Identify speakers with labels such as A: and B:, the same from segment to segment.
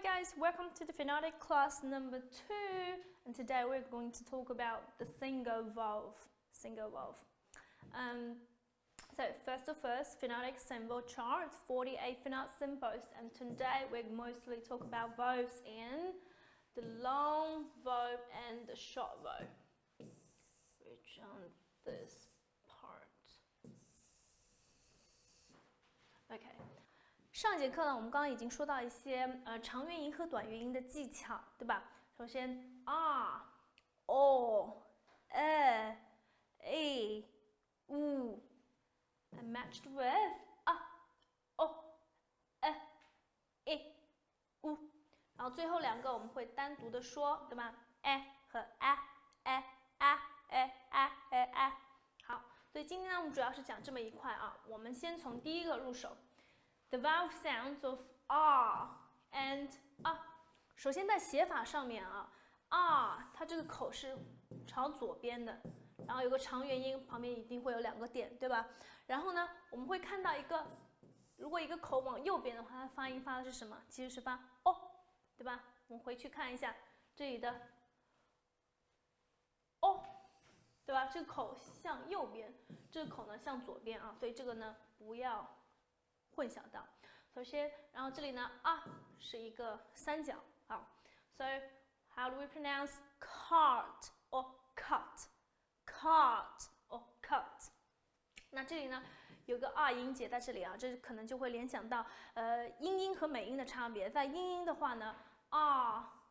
A: Hi guys, welcome to the phonetic class number 2, and today we're going to talk about the single vowel. So first of all, phonetic symbol chart, 48 phonetic symbols, and today we mostly talk about vowels in the long vowel and the short vowel, which on this part. Okay. 上节课呢，我们刚刚已经说到一些长元音和短元音的技巧，对吧？首先 r、o、e、u and matched with o、e、u， 然后最后两个我们会单独的说，对吧？和好，所以今天呢，我们主要是讲这么一块啊。我们先从第一个入手。The vowel sounds of r and 首先在写法上面啊 ，r 它这个口是朝左边的，然后有个长元音，旁边一定会有两个点，对吧？然后呢，我们会看到如果一个口往右边的话，它发音发的是什么？其实是发 o， 对吧？我们回去看一下这里的 o， 对吧？这个口向右边，这个口呢向左边啊，所以这个呢不要混淆到。首先，然后这里呢是一个三角啊 ，so how do we pronounce cart or cut? Cart or cut? 那这里呢有个音节在这里啊，这可能就会联想到英音和美音的差别。在英音的话呢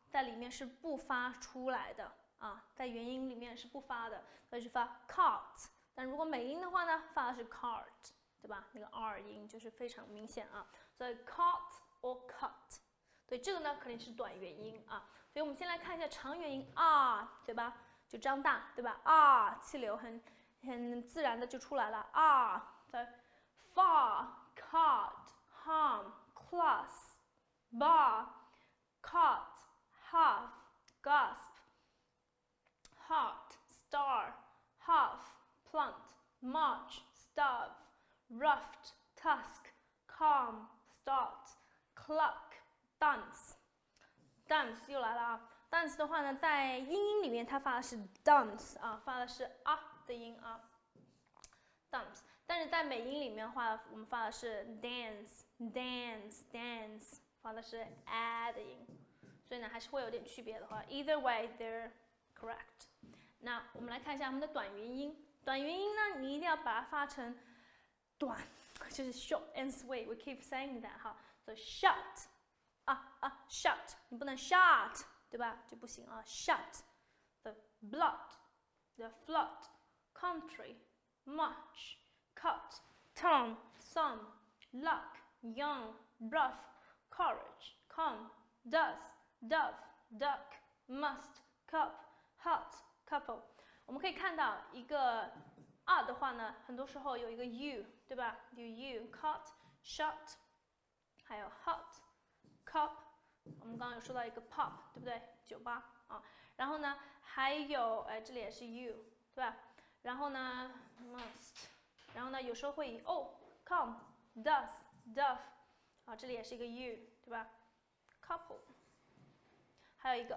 A: 在里面是不发出来的啊，在元音里面是不发的，所以是发 cart。但如果美音的话呢，发的是 cart。对吧？那个 r 音就是非常明显啊，所以 cut or cut， 对，这个呢肯定是短元音啊。所以我们先来看一下长元音嘴巴就张大，对吧？气流很自然的就出来了所以 far, cart, harm, class, bar, cart, half, gasp, heart, star, half, plant, march, starve.Roughed, tusk, calm, start, cluck, dance. Dance 又来了啊 ！Dance 的话呢，在英音里面它发的是 dance 啊，发的是的音啊 ，dance。但是在美音里面的话，我们发的是 dance， 发的是 的音，所以呢还是会有点区别的话 ，either way they're correct。那我们来看一下我们的短元音，短元音呢，你一定要把它发成短，就是 short and sweet. We keep saying that 哈，所以 shut shut， 你不能 shut， 对吧？就不行啊 ，shut the blood, the flood, country, much, cut, tongue, some, luck, young, rough, courage, come, does, dove, duck, must, cup, hut, couple。我们可以看到一个的话呢，很多时候有一个 u， 对吧？有 u、cut、shut， 还有 hut、cup。我们刚刚有说到一个 pub， 对不对？酒吧啊。然后呢，还有这里也是 u， 对吧？然后呢 must， 然后呢有时候会以 come、does、dove， 啊，这里也是一个 u， 对吧 ？couple， 还有一个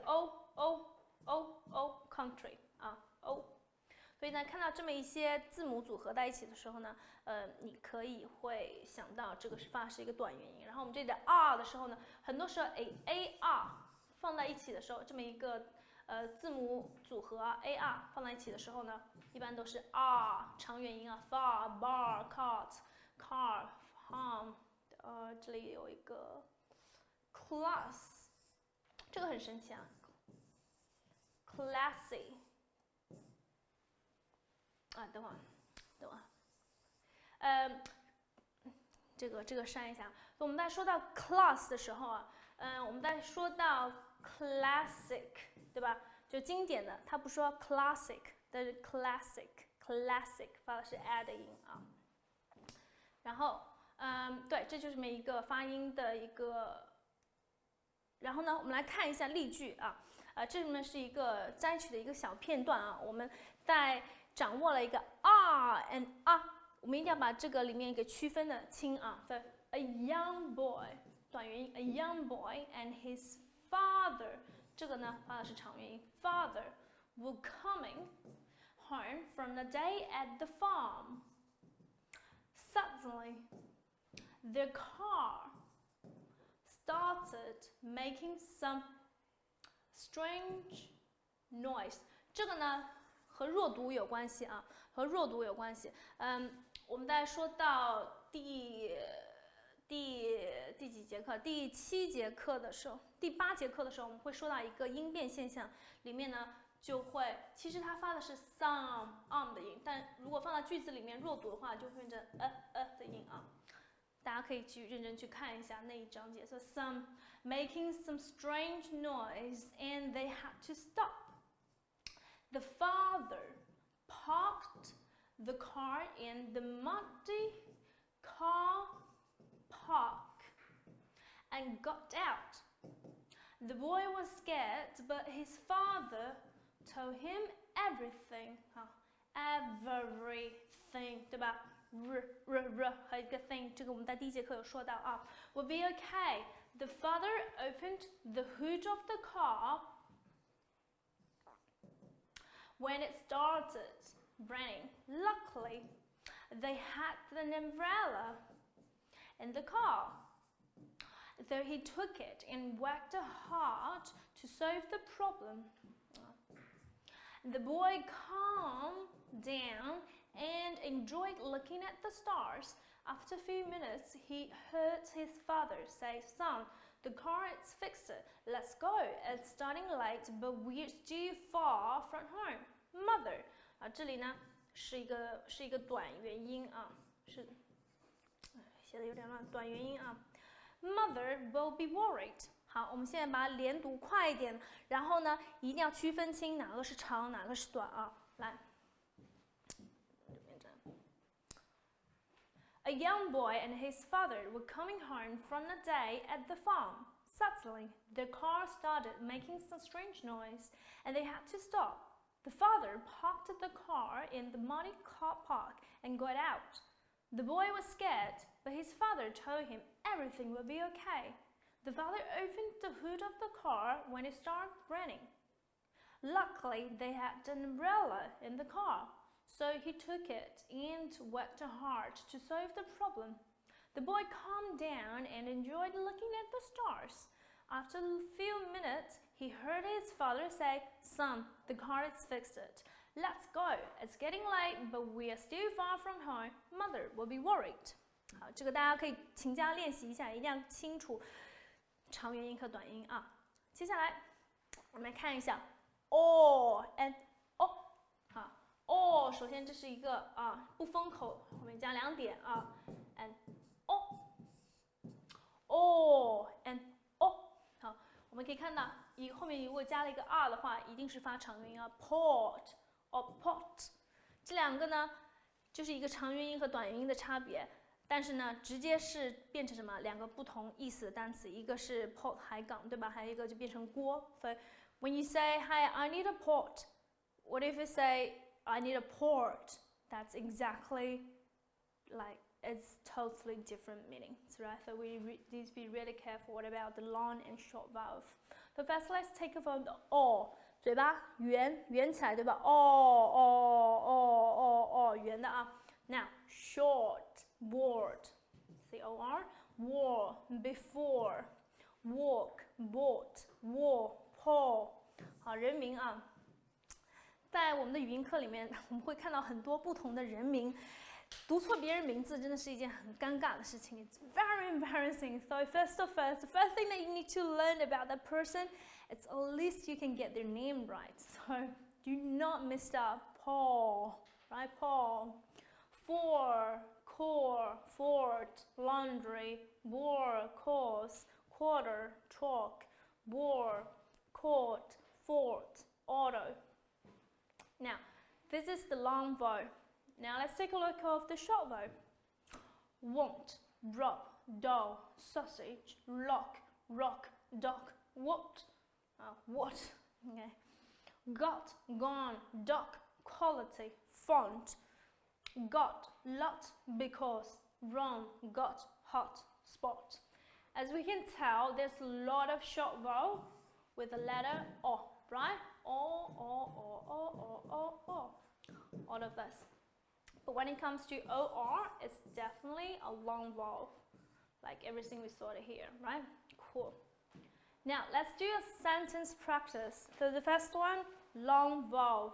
A: country 啊 o。所以呢，看到这么一些字母组合在一起的时候呢，你可以会想到这个发是一个短元音。然后我们这里的 r 的时候呢，很多时候 ar 放在一起的时候，这么一个字母组合ar 放在一起的时候呢，一般都是 r 长元音far, bar, cart, car, harm。这里有一个 class， 这个很神奇啊 ，classy。等会儿，这个删一下。我们在说到 class 的时候我们在说到 classic， 对吧？就经典的，它不说 classic， 但是 classic 发的是 的音啊。然后，对，这就是这么一个发音的一个。然后呢，我们来看一下例句这呢是一个摘取的一个小片段我们在掌握了一个 r and 我们一定要把这个里面给区分的清所以 a young boy 短元音 a young boy and his father， 这个呢发的是长元音 father were coming home from the day at the farm. Suddenly, the car started making some strange noise. 这个呢和弱读有关系啊，和弱读有关系。我们在说到第几节课？第7节课的时候，第8节课的时候，我们会说到一个音变现象，里面呢就会，其实它发的是 some 的音，但如果放到句子里面弱读的话，就会变成的音啊。大家可以去认真去看一下那一章节。So some making some strange noise and they had to stop. The father parked the car in the muddy car park and got out. The boy was scared, but his father told him everything. Everything, 对吧？和一个 thing， 这个我们在第1节课有说到啊。Will be okay. The father opened the hood of the car when it started raining. Luckily, they had an umbrella in the car. Though he took it and worked hard to solve the problem. The boy calmed down and enjoyed looking at the stars. After a few minutes, he heard his father say, "Son, the car is fixed. Let's go. It's starting late, but we're still far from home. Mother." 这里呢是一个短元音啊，写的有点乱，短元音啊。Mother will be worried. 好，我们现在把它连读快一点，然后呢，一定要区分清哪个是长，哪个是短啊。来， A young boy and his father were coming home from a day at the farm. Suddenly, the car started making some strange noise, and they had to stop. The father parked the car in the muddy car park and got out. The boy was scared, but his father told him everything would be okay. The father opened the hood of the car when it started raining. Luckily, they had an umbrella in the car, so he took it and worked hard to solve the problem. The boy calmed down and enjoyed looking at the stars. After a few minutes, he heard his father say, "Son, the car is fixed. Let's go. It's getting late, but we are still far from home. Mother will be worried." 好，这个大家可以勤加练习一下，一定要清楚长元音和短音啊。接下来我们来看一下 all and o。好 ，all 首先这是一个不封口，后面加2点啊 ，and all and o。好，我们可以看到，后面如果加了一个 r 的话，一定是发长元音啊 ，port or pot。这两个呢，就是一个长元音和短元音的差别。但是呢，直接是变成什么？两个不同意思的单词，一个是 pot 海港，对吧？还有一个就变成锅。所以 when you say "Hi, I need a pot," what if you say "I need a port"? That's exactly like it's totally different meanings, right? So we need to be really careful. What about the long and short vowel? So first, let's take a from the o， 嘴巴圆起来，对吧？哦，圆的啊。Now short. Board, C-O-R, war, before, walk, bought, war, Paul。好，人名啊，在我们的语音课里面，我们会看到很多不同的人名，读错别人名字真的是一件很尴尬的事情。It's very embarrassing. So first, the first thing that you need to learn about that person, it's at least you can get their name right. So do not mess up. Paul, right? Paul. For. Core, fort, laundry, bore, course, quarter, chalk, bore, court, fort, auto. Now, this is the long vowel. Now let's take a look at the short vowel. Want, drop, doll, sausage, lock, rock, dock, what? What? Okay. Got, gone, dock, quality, font. Got, lot, because, wrong, got, hot, spot. As we can tell, there's a lot of short vowel with the letter O, right? O, all of this. But when it comes to OR, it's definitely a long vowel, like everything we saw here, right? Cool. Now, let's do a sentence practice. So the first one, long vowel.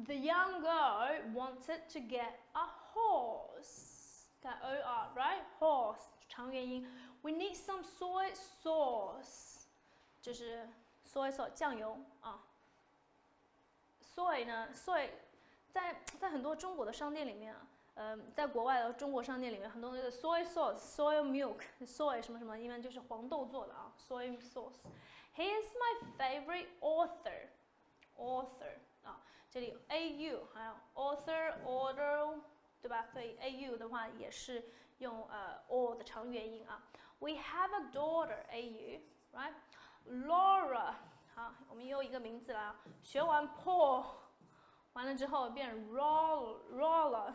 A: The young girl wanted to get a horse. Got OR, right? Horse, 长元音. We need some soy sauce. 就是 soy sauce 酱油啊。soy 呢 ，soy 在很多中国的商店里面啊，在国外的中国商店里面，很多那个 soy sauce、soy milk、soy 什么什么，一般就是黄豆做的啊 ，soy sauce. He is my favorite author. Author 啊，这里 au 还有 author、order， 对吧？所以 au 的话也是用o 的长元音啊。We have a daughter, au，right? Laura， 好，我们又一个名字啦。学完 Paul， 完了之后变成 Roller，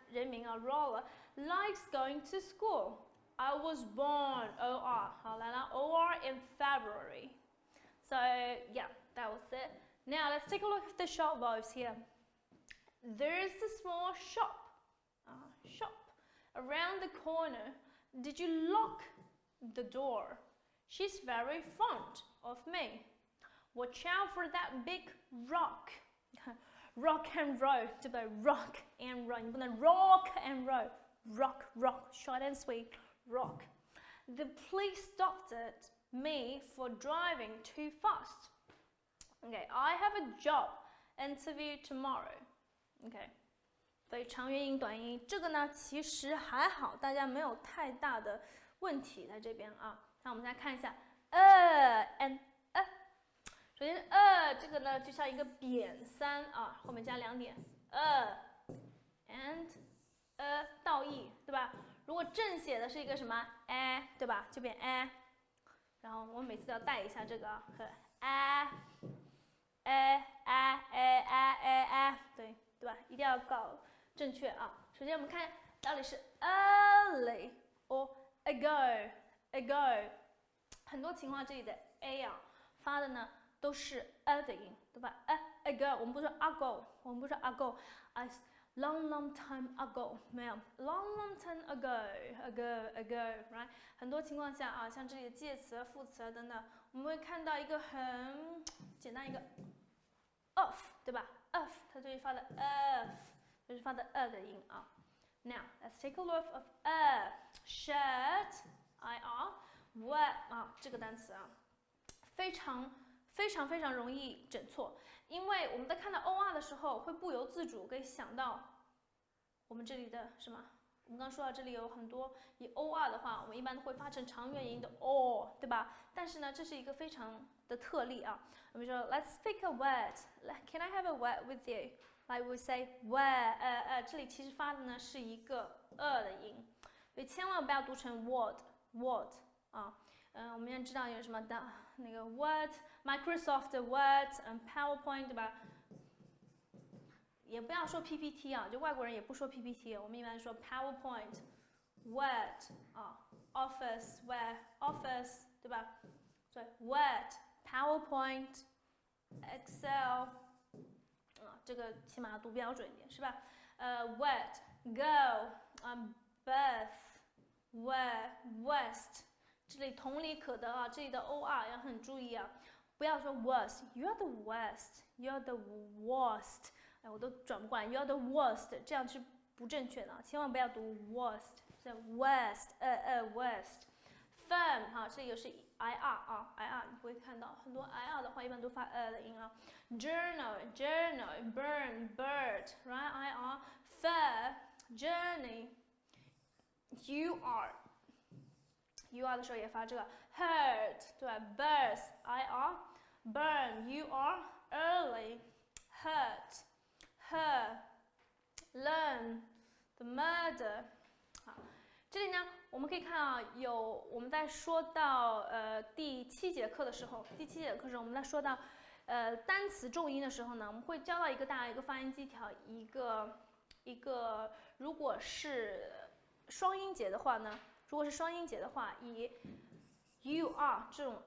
A: 人名啊 Roller likes going to school. I was born, or 好来了 or in February. So yeah, that was it. Now let's take a look at the short vowels here. There's a small shop. Shop around the corner. Did you lock the door? She's very fond of me. Watch out for that big rock. Rock and roll, 对不对 ？Rock and roll， 你不能 rock and roll. Rock, short and sweet. Rock. The police stopped me for driving too fast. Okay, I have a job interview tomorrow. Okay. 所以长元音、短音，这个呢其实还好，大家没有太大的问题在这边啊。那我们再看一下 and 首先这个呢就像一个扁三啊，后面加两点and 倒译，对吧？如果正写的是一个什么对吧？就变然后我们每次都要带一下这个和对吧？一定要搞正确啊！首先我们看到底是 early or ago， 很多情况这里的 a 啊发的呢都是的音，对吧？ago 我们不说 ago， long time ago 没有 long time ago，right？ 很多情况下啊，像这里的介词、副词啊等等，我们会看到一个很简单一个 of， 对吧 ？of 它这里发的 of。就是发的的音啊。Now let's take a look of shirt, wear 啊这个单词啊，非常容易整错，因为我们在看到 or 的时候，会不由自主可以想到我们这里的什么？我们刚说到这里有很多以 or 的话，我们一般都会发成长元音的 or， 对吧？但是呢，这是一个非常的特例啊。我们说 Let's speak a word. Can I have a word with you? Like we say where， 这里其实发的呢是一个的音，所以千万不要读成 word 啊。我们要知道有什么的那个 Word、Microsoft Word、PowerPoint， 对吧？也不要说 PPT 啊，就外国人也不说 PPT， 我们一般说 PowerPoint、Word 啊 ，Office、对吧？所以 Word、PowerPoint、Excel。这个起码读标准一点，是吧？Wet, go, birth, where, west， 这里同理可得啊，这里的 or 要很注意啊，不要说 worst， you're the worst, you're the worst， 哎，我都转不过来 ，you're the worst， 这样是不正确的啊，千万不要读 worst， 是 west，firm， 好，这里又是 ir 啊 ，ir 你会看到很多 ir 的话，一般都发的音啊。Journal, burn, bird, right? ir, fair, journey. You are 的时候也发这个 hurt， 对吧 ？Birth, ir, burn, you are, early, hurt, her, learn, the murder. 好，这里呢，我们可以看啊，我们在说到第7节课的时候，我们在说到单词重音的时候呢，我们会教到大家一个发音技巧，一个如果是双音节的话呢，如果是双音节的话，以 you are 这种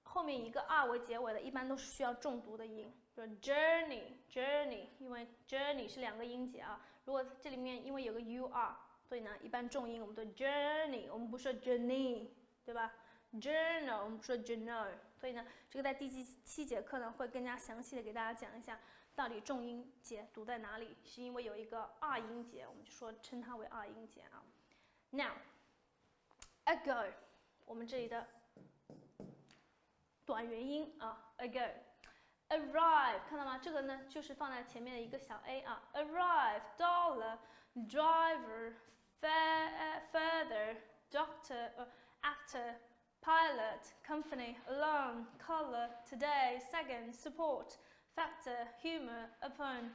A: 后面一个 r 为结尾的，一般都是需要重读的音，比如 journey， 因为 journey 是2个音节啊。如果这里面因为有个 you are， 所以呢，一般重音我们读 journey， 我们不说 journey， 对吧 ？journal 我们不说 journal， 所以呢，这个在第7节课呢会更加详细的给大家讲一下，到底重音节读在哪里，是因为有一个 r 音节，我们就说称它为 r 音节啊。Now ago， 我们这里的短元音啊 ，ago。arrive 看到吗？这个呢就是放在前面的一个小 a 啊 ，arrive dollar driver further doctor actor pilot company alarm color today second support factor humor upon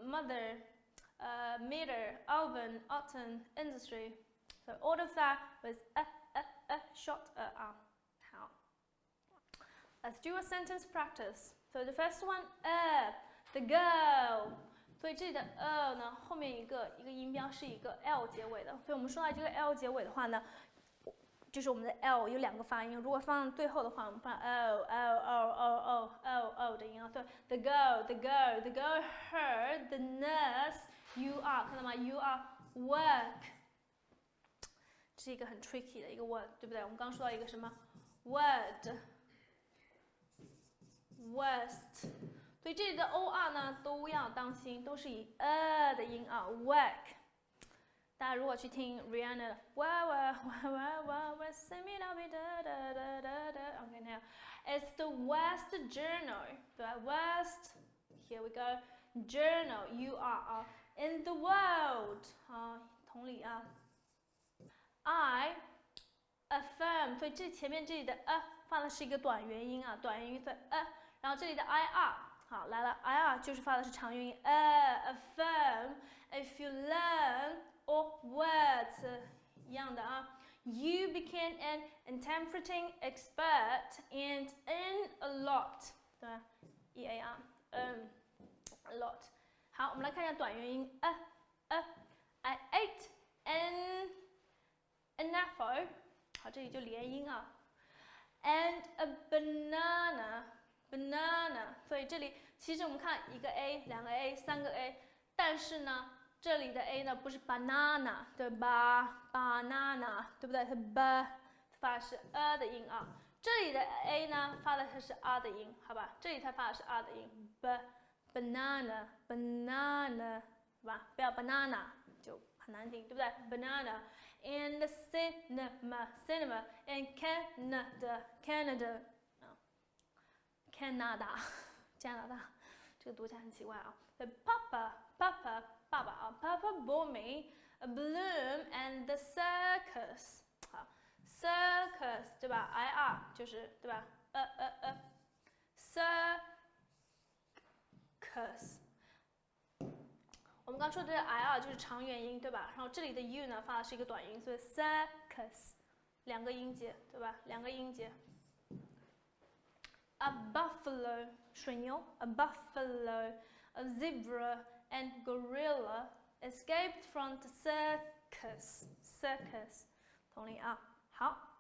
A: mother meter album autumn industry so all of that was short 啊。好 let's do a sentence practice. So the first one, the girl. 所以这里的呢，后面一个音标是一个 l 结尾的。所以我们说到这个 l 结尾的话呢，就是我们的 l 有2个发音。如果放最后的话，我们放 o 的音啊。对 ，the girl heard the nurse. You are 看到吗 ？You are work. 这是一个很 tricky 的一个 word， 对不对？我们刚说到一个什么 word。worst， 所以这里的 or 呢都要当心，都是以的音啊 ，work。大家如果去听 Rihanna 的 send me love da da da da da OK now it's the worst journal 对吧 worst here we go journal you are in the world 同理啊 I affirm 所以这前面这里的放的是一个短元音啊短元音所以然后这里的 IR 好来了 IR 就是发的是长元音affirm if you learn or words 一样的啊 you became an interpreting expert and earn a lot 对吧 EAR a lot 好我们来看一下短元音I ate an apple 好这里就连音啊 and a banana 所以这里其实我们看一个 a 两个 a 三个 a 但是呢这里的 a 呢不是 banana 对吧 banana 对不对是 b 发的是的音啊这里的 a 呢发的是 r 的音好吧这里它发的是 r 的音 banana 是吧不要 banana 就很难听对不对 banana and cinema and Canada 加拿大这个读起来很奇怪啊 Papa 爸爸啊 Papa bought me a balloon and the circus 好 circus 对吧 IR 就是对吧circus 我们刚说的 IR 就是长元音对吧然后这里的 U 呢发的是一个短音所以 circus 两个音节对吧两个音节A buffalo 水牛 a buffalo a zebra and gorilla escaped from the circus 同理啊好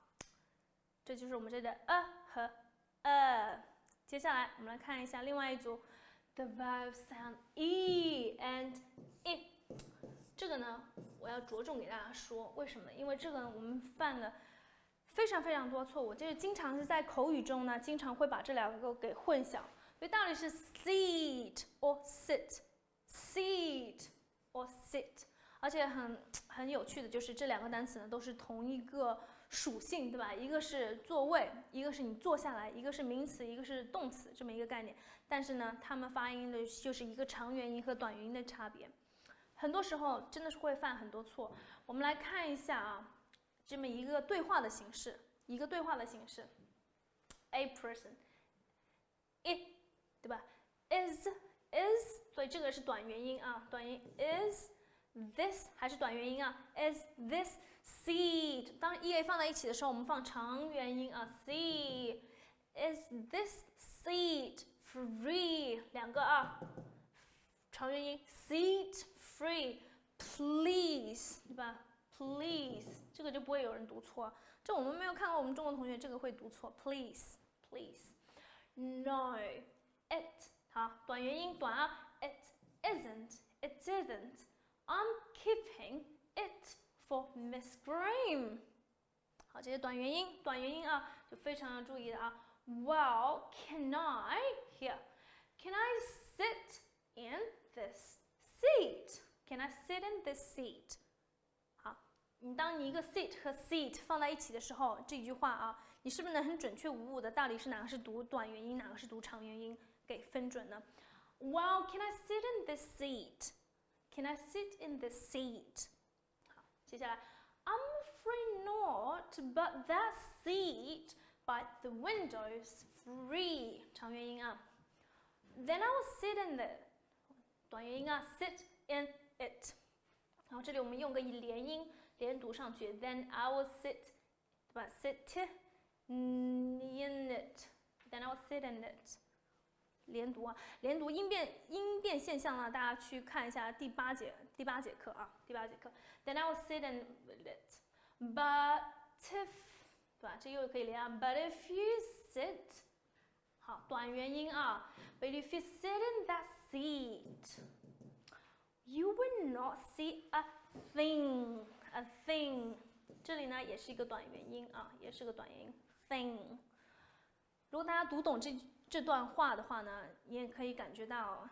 A: 这就是我们这里的和接下来我们来看一下另外一组 the vowel sound e and i 这个呢我要着重给大家说为什么呢因为这个我们犯了非常多错误，就是经常是在口语中呢，经常会把这两个给混淆。所以到底是 seat or sit，seat or sit， 而且很有趣的就是这两个单词呢都是同一个属性，对吧？一个是座位，一个是你坐下来，一个是名词，一个是动词，这么一个概念。但是呢，它们发音的就是一个长元音和短元音的差别。很多时候真的是会犯很多错。我们来看一下啊。这么一个对话的形式，A person， it， 对吧 ？is， 所以这个是短元音啊，短音 is this 还是短元音啊 ？is this seat？ 当 ea 放在一起的时候，我们放长元音啊 ，c is this seat free？ 两个啊，长元音 seat free， please， 对吧 please 这个就不会有人读错，这我们没有看过我们中国同学这个会读错 please no it 好，短元音短啊 it isn't I'm keeping it for Miss Green 好，这些短元音啊就非常要注意的啊 Well can I sit in this seat Can I sit in this seat 好，当你一个 sit 和 seat 放在一起的时候，这句话啊，你是不是能很准确无误的到底是哪个是读短元音，哪个是读长元音给分准呢 Well, can I sit in this seat? Can I sit in this seat? 好，接下来 I'm afraid not, but that seat by the window's free 长元音啊 Then I will sit in it 短元音啊 sit in it 然后这里我们用个连音连读上去 Then I will sit 对吧 sit in it Then I will sit in it 连读啊，连读音变现象呢，大家去看一下第八节课啊，第八节课。Then I will sit in it, but if 对吧？这又可以连啊。But if you sit， 好，短元音啊。But if you sit in that seat, you will not see a thing. A thing， 这里呢也是一个短元音啊，也是个短元音 thing。如果大家读懂这段话的话呢，你也可以感觉到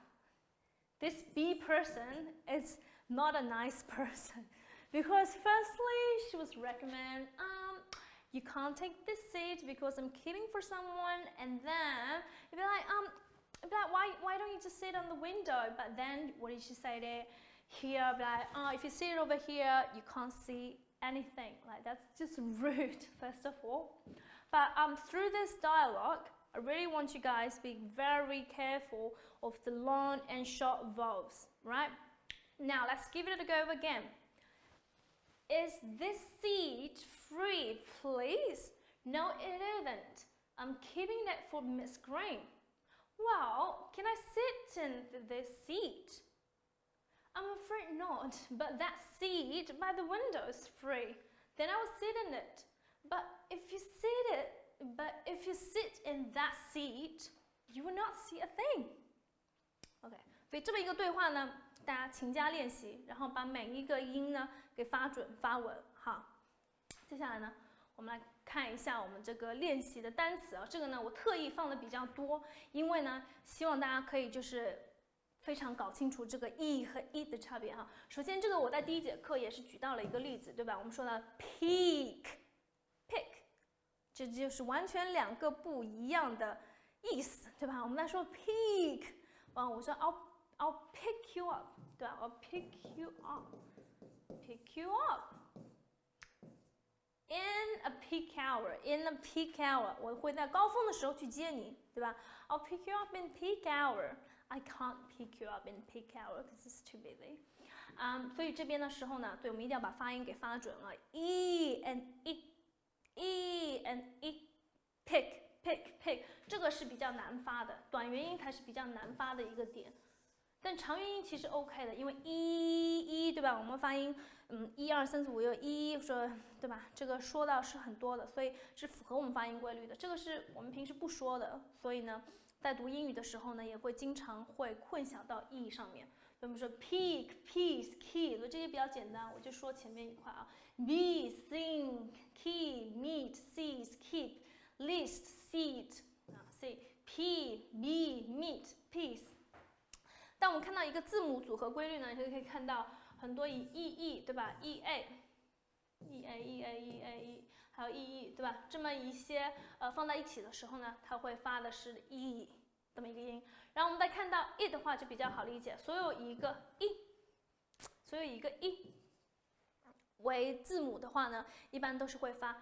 A: this B person is not a nice person because firstly she was recommend you can't take this seat because I'm keeping for someone and then you'd be like why don't you just sit on the window but then what did she say there here be like if you sit over here you can't see anything like that's just rude first of all but through this dialogue I really want you guys to be very careful of the long and short vowels, right? Now, let's give it a go again. Is this seat free, please? No, it isn't. I'm keeping it for Miss Green. Well, can I sit in this seat? I'm afraid not, but that seat by the window is free. Then I will sit in it. But if you sit in that seat, you will not see a thing. OK， 所以这么一个对话呢，大家勤加练习，然后把每一个音呢给发准发稳。好，接下来呢，我们来看一下我们这个练习的单词啊。这个呢，我特意放的比较多，因为呢，希望大家可以就是非常搞清楚这个 e 和 e 的差别哈。首先，这个我在第一节课也是举到了一个例子，对吧？我们说的 pick。这就是完全两个不一样的意思，对吧？我们来说 pick， 我说 I'll pick you up， 对吧？ I'll pick you up in a peak hour， 我会在高峰的时候去接你，对吧？ I'll pick you up in peak hour。I can't pick you up in peak hour because it's too busy。所以这边的时候呢，对，我们一定要把发音给发准了 ，e and e。E and e pick 这个是比较难发的，短元音才是比较难发的一个点，但长元音其实 OK 的，因为一对吧？我们发音1、2、3、4、5、6，一说对吧？这个说到是很多的，所以是符合我们发音规律的。这个是我们平时不说的，所以呢，在读英语的时候呢，也会经常会混淆到 e 上面。我们说 pick、piece、key， 这些比较简单，我就说前面一块啊。be、think、key、meet、seize、keep、list、seat 啊 ，see p、be、meet、piece。当我们看到一个字母组合规律呢，你就可以看到很多以 e 对吧 ？e a， 还有 e 对吧？这么一些放在一起的时候呢，它会发的是 e 这么一个音。然后我们再看到 e 的话就比较好理解，所有以一个 e 为字母的话呢，一般都是会发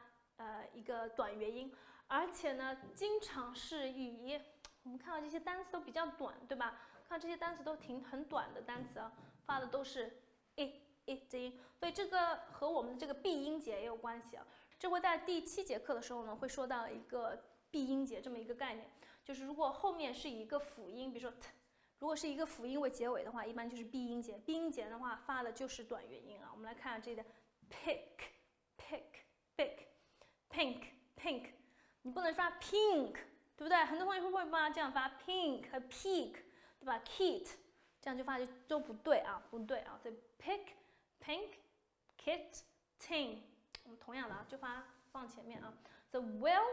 A: 一个短元音，而且呢，经常是以我们看到这些单词都比较短，对吧？看这些单词都很短的单词啊，发的都是 e 这音，所以这个和我们的这个闭音节也有关系啊。这会在第7节课的时候呢，会说到一个闭音节这么一个概念，就是如果后面是以一个辅音，比如说 t， 如果是一个辅音为结尾的话，一般就是闭音节。闭音节的话，发的就是短元音啊。我们来看下这里的 pick pink pink， 你不能发 pink， 对不对？很多同学会不会帮这样发 pink 和 peak， 对吧 ？kit 这样就发都不对啊，不对啊，所以 pick pink kit tin， 我们同样的啊，就放前面啊。The will，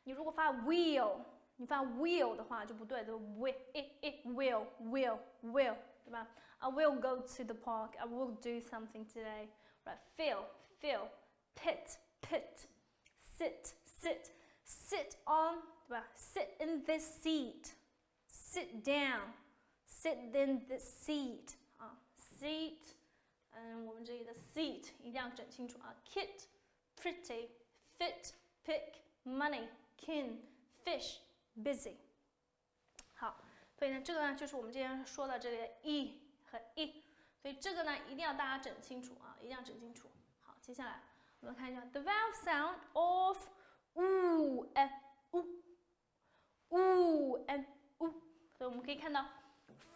A: 你如果发 will， 你发 will 的话就不对，就 will， 对吧 ？I will go to the park. I will do something today. Right? Feel, pit, sit on， 对吧 ？Sit in this seat. Sit down. Sit in this seat. 啊 ，seat， 我们这里的 seat 一定要整清楚啊。Kit, pretty, fit, pick, money, kin, fish, busy。好，所以呢，这个呢就是我们今天说的这里的 e 和 e， 所以这个呢一定要大家整清楚啊，一定要整清楚。好，接下来我们看一下 the vowel sound of oo and oo and oo， 所以我们可以看到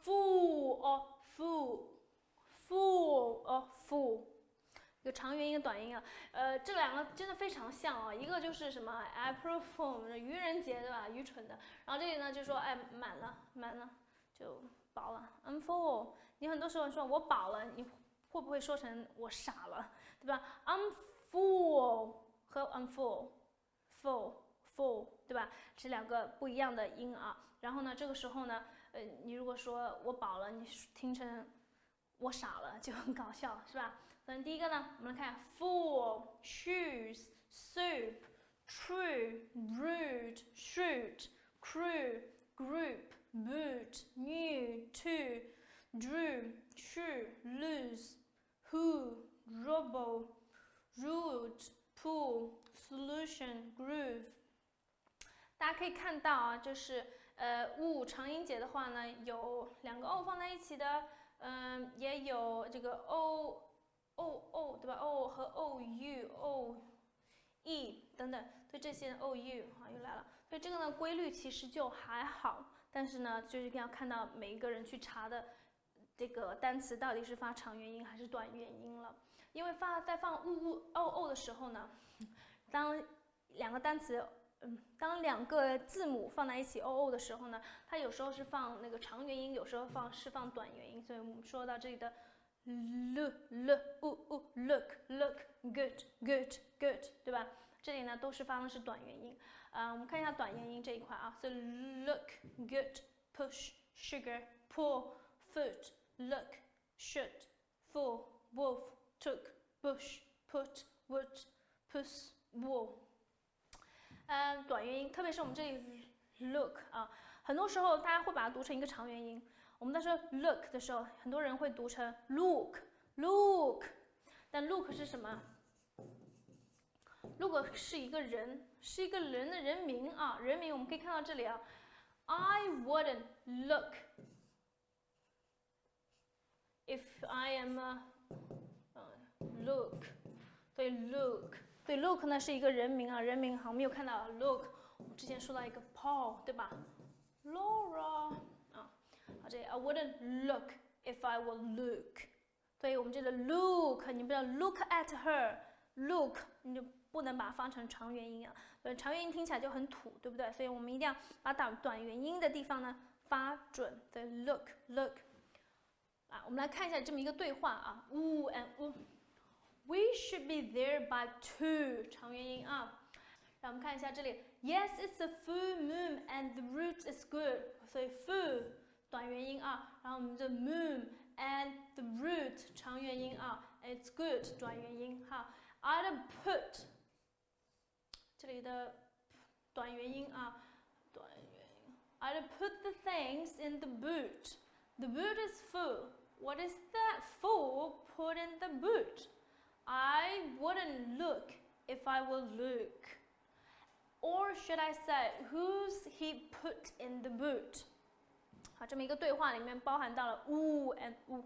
A: full or full or full。有长元音和短元音啊，这两个真的非常像啊，一个就是什么 April Fool， 愚人节对吧？愚蠢的。然后这里呢就说哎满了就饱了 I'm full。你很多时候说我饱了，你会不会说成我傻了，对吧 ？I'm full 和 I'm full，对吧？是两个不一样的音啊。然后呢，这个时候呢，你如果说我饱了，你听成我傻了就很搞笑，是吧？所以第一个呢，我们来看 full, shoes, soup, true, rude, shoot, crew, group, boot, new, to, drew, true, lose, who, rubble, rude, pool, solution, groove。大家可以看到啊，就是长音节的话呢，有两个 o 放在一起的。也有这个 o 对吧 ？o 和 ou、o、e 等等，对这些 ou 啊又来了。所以这个呢规律其实就还好，但是呢就是要看到每一个人去查的这个单词到底是发长元音还是短元音了。因为在放 o 的时候呢，当两个单词当两个字母放在一起 o 的时候呢，它有时候是放那个长元音，有时候是放短元音。所以我们说到这里的 look good， 对吧？这里呢都是发的是短元音。我们看一下短元音这一块啊，所以 look good push sugar pull foot look should full wolf took bush put wood puss wool。短元音，特别是我们这里 look 啊，很多时候大家会把它读成一个长元音。我们在说 look 的时候，很多人会读成 look， 但 look 是什么 ？look 是一个人，是一个人的人名啊，人名我们可以看到这里啊 ，I wouldn't look if I am a look， 对 look。对 ，look 呢是一个人名啊，人名好，我们有看到 look， 我们之前说到一个 Paul， 对吧 ？Laura 啊，好，这里 I wouldn't look if I were Luke， 所以我们这个 look， 你不要 look at her，look 你就不能把它放成长元音啊，长元音听起来就很土，对不对？所以我们一定要把短元音的地方呢发准，对 look， 啊，我们来看一下这么一个对话啊 ，oo and oo。We should be there by 2， 长元音啊。让我们看一下这里 ，Yes, it's a full moon and the route is good。所以 full 短元音啊，然后我们的 moon and the route 长元音啊 ，it's good 短元音哈。I'd put 这里的短元音啊，短元音。I'd put the things in the boot. The boot is full. What is that fool put in the boot?I wouldn't look if I were Luke. Or should I say, who's he put in the boot? 好，这么一个对话里面包含到了 oo and oo。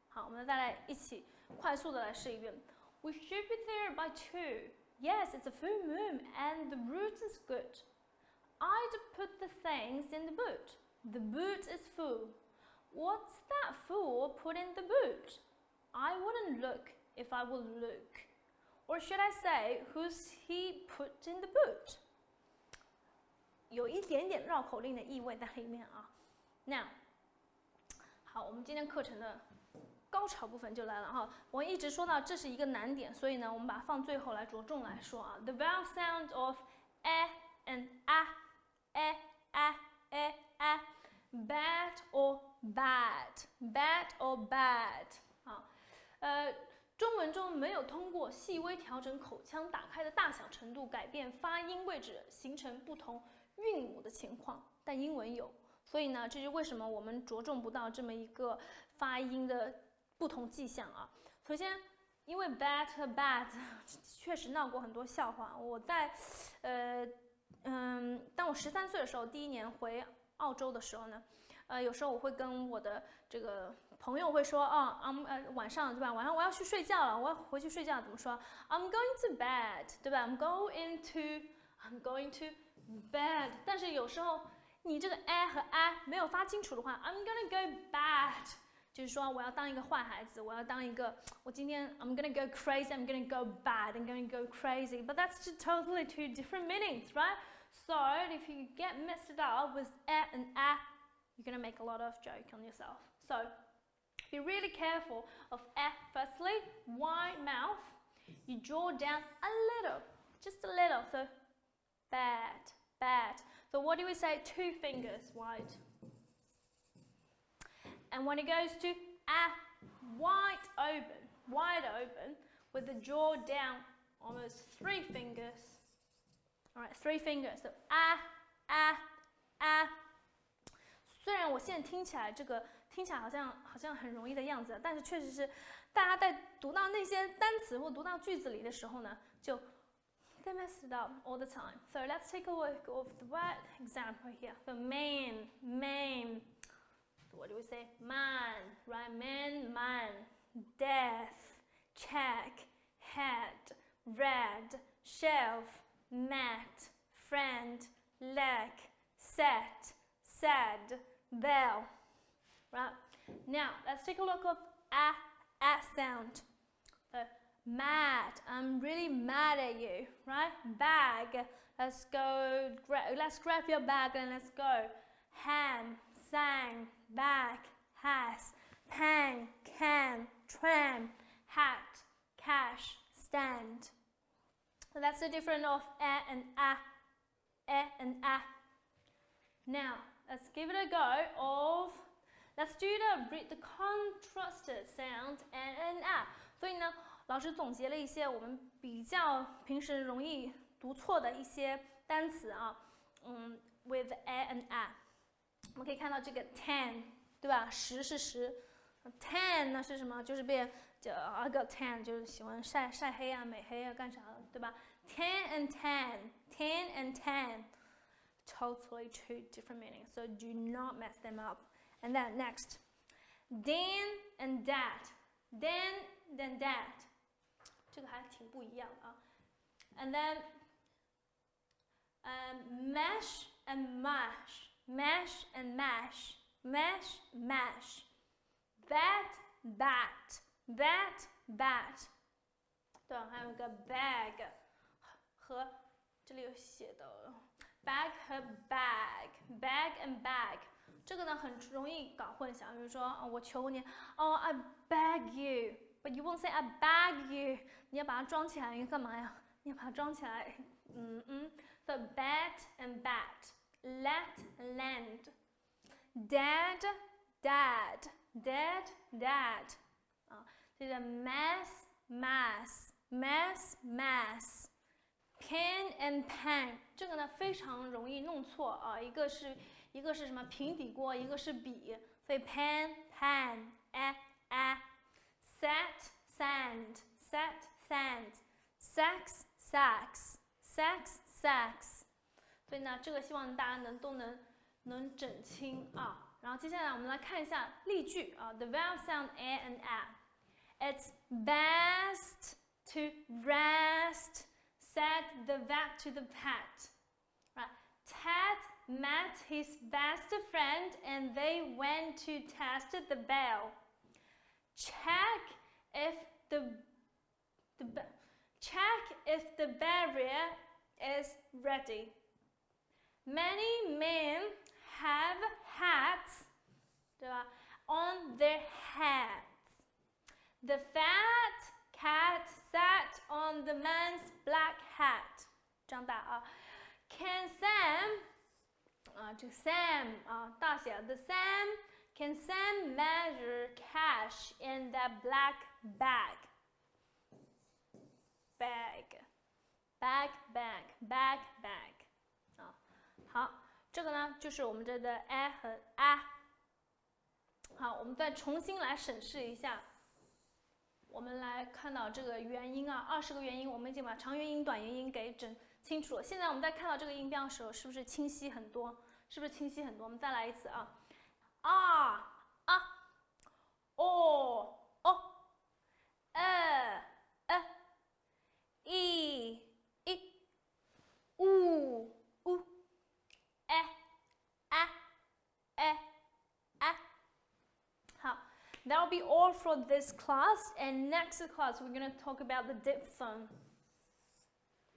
A: 好，我们再来一起快速的来试一遍。We should be there by 2. Yes, it's a full moon and the route is good. I'd put the things in the boot. The boot is full. What's that fool put in the boot? I wouldn't look if I would look? Or should I say, who's he put in the boot? 有一点点绕口令的意味在里面啊。Now， 好，我们今天课程的高潮部分就来了哈。我一直说到这是一个难点，所以呢，我们把它放最后来着重来说啊。The vowel sound of and bad or bad or bad 啊。中文中没有通过细微调整口腔打开的大小程度改变发音位置，形成不同韵母的情况，但英文有。所以呢，这是为什么我们着重不到这么一个发音的不同迹象啊。首先，因为 bad 和 bad 确实闹过很多笑话。我在当我13岁的时候，第一年回澳洲的时候呢，有时候我会跟我的这个朋友会说晚上对吧？晚上我要去睡觉了，我要回去睡觉，怎么说 ？I'm going to bed， 对吧 ？I'm going to bed。但是有时候你这个 和 没有发清楚的话 ，I'm gonna go bad， 就是说我要当一个坏孩子，我要当一个我今天 I'm gonna go crazy，I'm gonna go bad，I'm gonna go crazy，but that's just totally two different meanings, right? So if you get messed up with and you're gonna make a lot of joke on yourself. So be really careful of Firstly, wide mouth. You draw down a little, just a little. So bad. So what do we say? 2 fingers wide. And when it goes to wide open, with the jaw down, almost 3 fingers. All right, 3 fingers. So 虽然我现在听起来好像很容易的样子，但是确实是大家在读到那些单词或读到句子里的时候呢，就 they mess it up all the time. So let's take a look of the word example here. So man. So what do we say? Man, right? Man. Death, check, head, red, shelf, mat, friend, leg, set, said, bell. Right? Now, let's take a look of sound. So, mad. I'm really mad at you. Right? Bag. Let's grab your bag and let's go. Ham, sang, bag, has, pan, can, tram, hat, cash, stand. So that's the difference of and Now, let's give it a go let's do the contrasted sound and 所以呢，老师总结了一些我们比较平时容易读错的一些单词啊，with and 我们可以看到这个 tan， 对吧？10是10 ，tan 呢是什么？就是I got tan， 就是喜欢晒黑啊、美黑啊，干啥的，对吧 ？tan and tan, totally 2 different meanings. So do not mess them up. And then next, Dan and dad, dad， 这个还挺不一样啊。And then mash and mash, bat， 对吧？还有个 bag 和这里有写的 bag 和 bag and bag。这个呢很容易搞混淆，比如说我求你I beg you， but you won't say I beg you， 你要把它装起来，你干嘛呀？你要把它装起来，So bat and bat, let and lend, dad,啊，这个 mass, pen and pan， 这个呢非常容易弄错啊，一个是什么平底锅，一个是笔，所以 pan, set, sand, sax, sax， 所以呢，这个希望大家都能整清啊。然后接下来我们来看一下例句啊 ，the vowel sound and It's best to rest, said the vet to the pet. Right? Ted met his best friend and they went to test the bell. Check if the check if the barrier is ready. Many men have hats, 对吧 on their heads. The fat cat sat on the man's black hat. 张大啊 Can Sam 这个 Sam 大写的 Sam Can Sam measure cash in that black bag? Bag 好，这个呢就是我们这的 a 和 a。好，我们再重新来审视一下。我们来看到这个元音20个元音，我们已经把长元音、短元音给整清楚了。现在我们在看到这个音标的时候，是不是清晰很多？我们再来一次o e u That will be all for this class, and next class we're going to talk about the diphthong.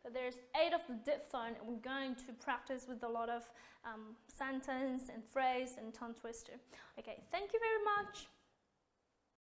A: So there's 8 of the diphthong, and we're going to practice with a lot of sentence and phrase and tongue twister. Okay, thank you very much.